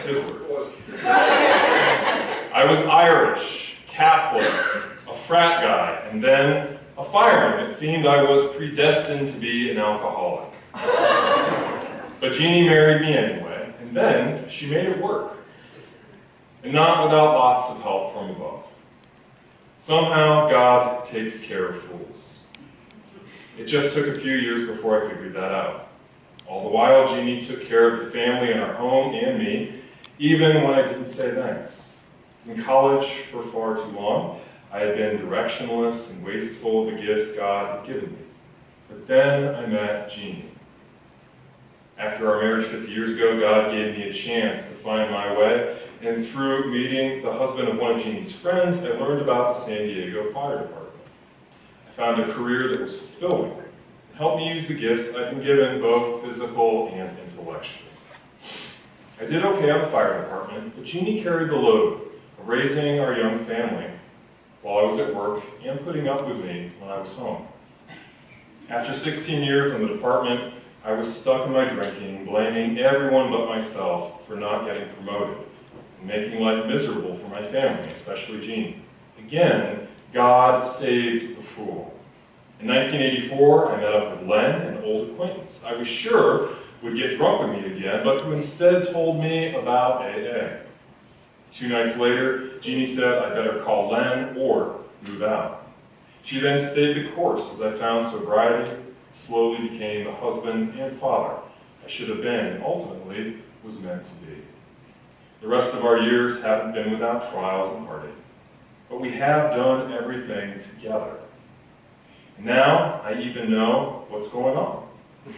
His words. I was Irish, Catholic, a frat guy, and then a fireman. It seemed I was predestined to be an alcoholic. But Jeannie married me anyway, and then she made it work. And not without lots of help from above. Somehow, God takes care of fools. It just took a few years before I figured that out. All the while, Jeannie took care of the family in our home and me, even when I didn't say thanks. In college, for far too long, I had been directionless and wasteful of the gifts God had given me. But then I met Jeannie. After our marriage 50 years ago, God gave me a chance to find my way, and through meeting the husband of one of Jeannie's friends, I learned about the San Diego Fire Department. I found a career that was fulfilling, and helped me use the gifts I've been given, both physical and intellectual. I did okay on the fire department, but Jeannie carried the load of raising our young family while I was at work and putting up with me when I was home. After 16 years in the department, I was stuck in my drinking, blaming everyone but myself for not getting promoted, and making life miserable for my family, especially Jeannie. Again, God saved the fool. In 1984, I met up with Len, an old acquaintance I was sure would get drunk with me again, but who instead told me about AA. 2 nights later, Jeannie said I better call Len or move out. She then stayed the course as I found sobriety, slowly became the husband and father I should have been, and ultimately was meant to be. The rest of our years haven't been without trials and heartache, but we have done everything together. And now I even know what's going on.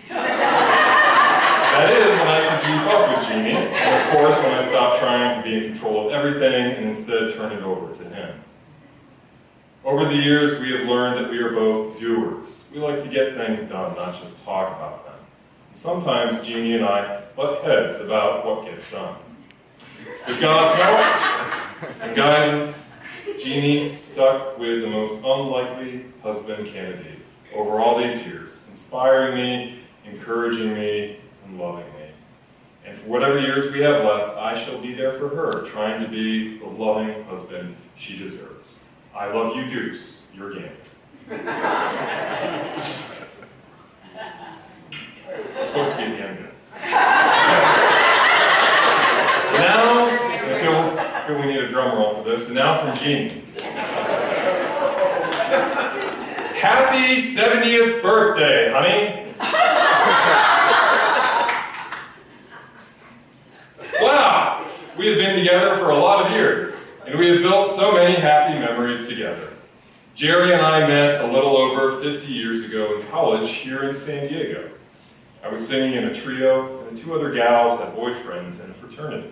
That is when I can keep up with Jeannie, and of course when I stop trying to be in control of everything and instead turn it over to him. Over the years, we have learned that we are both doers. We like to get things done, not just talk about them. Sometimes Jeannie and I butt heads about what gets done. With God's help and guidance, Jeannie stuck with the most unlikely husband candidate over all these years, inspiring me, encouraging me, and loving me. And for whatever years we have left, I shall be there for her, trying to be the loving husband she deserves. I love you, Deuce. You're game. It's supposed to be at the end of this. Now, I feel we need a drum roll for this. And now from Jeannie. Happy 70th birthday, honey. Wow, we have been together for a lot of years. And we have built so many happy memories together. Jerry and I met a little over 50 years ago in college here in San Diego. I was singing in a trio, and 2 other gals had boyfriends in a fraternity.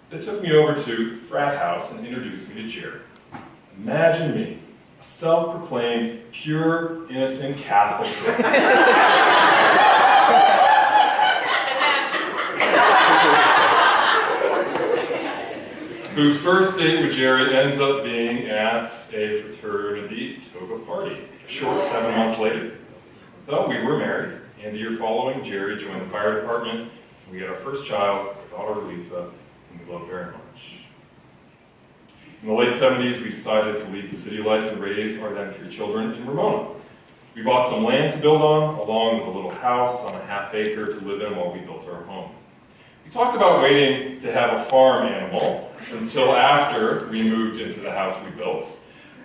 They took me over to the frat house and introduced me to Jerry. Imagine me, a self-proclaimed, pure, innocent Catholic whose first date with Jerry ends up being at a fraternity toga party, a short 7 months later. Though we were married, and the year following, Jerry joined the fire department, and we had our first child, our daughter Lisa, whom we love very much. In the late 70s, we decided to leave the city life and raise our then 3 children in Ramona. We bought some land to build on, along with a little house on a half-acre to live in while we built our home. We talked about waiting to have a farm animal until after we moved into the house we built.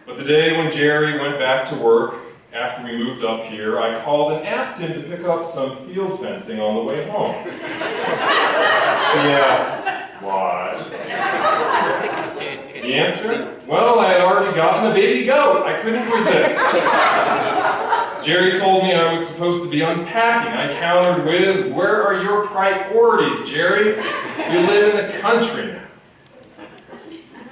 But the day when Jerry went back to work, after we moved up here, I called and asked him to pick up some field fencing on the way home. He asked, why? The answer? Well, I had already gotten a baby goat. I couldn't resist. Jerry told me I was supposed to be unpacking. I countered with, where are your priorities, Jerry? You live in the country now.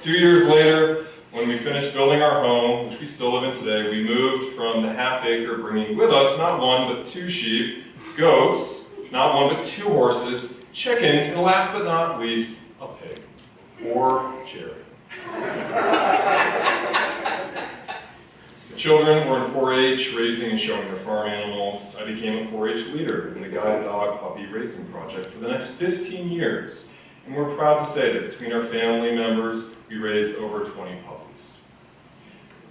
2 years later, when we finished building our home, which we still live in today, we moved from the half-acre, bringing with us not 1 but 2 sheep, goats, not 1 but 2 horses, chickens, and last but not least, a pig. Or Jerry. The children were in 4-H, raising and showing their farm animals. I became a 4-H leader in the guide dog puppy raising project for the next 15 years. And we're proud to say that between our family members, we raised over 20 puppies.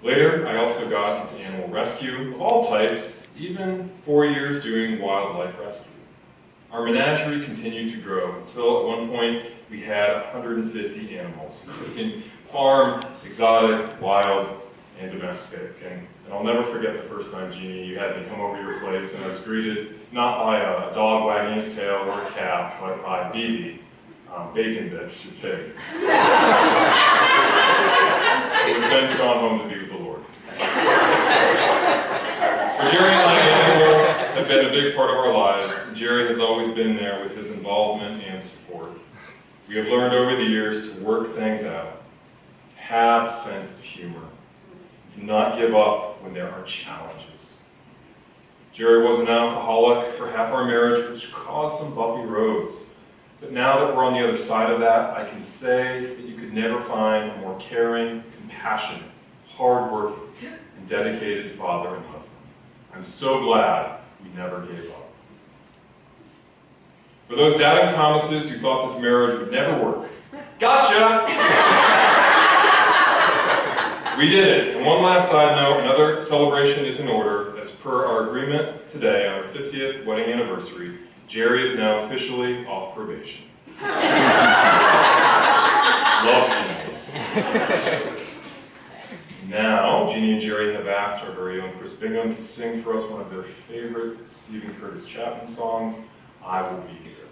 Later, I also got into animal rescue of all types, even 4 years doing wildlife rescue. Our menagerie continued to grow until at one point we had 150 animals, including farm, exotic, wild, and domestic. And I'll never forget the first time, Jeannie, you had me come over to your place and I was greeted not by a dog wagging his tail or a cat, but by BB, Bacon Bits, your pig. Who's since gone home to be with the Lord. For Jerry and I, animals have been a big part of our lives, and Jerry has always been there with his involvement and support. We have learned over the years to work things out, have a sense of humor, and to not give up when there are challenges. Jerry was an alcoholic for half our marriage, which caused some bumpy roads. But now that we're on the other side of that, I can say that you could never find a more caring, compassionate, hard-working, and dedicated father and husband. I'm so glad we never gave up. For those doubting Thomases who thought this marriage would never work, gotcha! We did it. And one last side note, another celebration is in order. As per our agreement today, on our 50th wedding anniversary, Jerry is now officially off probation. Love Jeannie. Now, Jeannie and Jerry have asked our very own Chris Bingham to sing for us one of their favorite Stephen Curtis Chapman songs, I Will Be Here.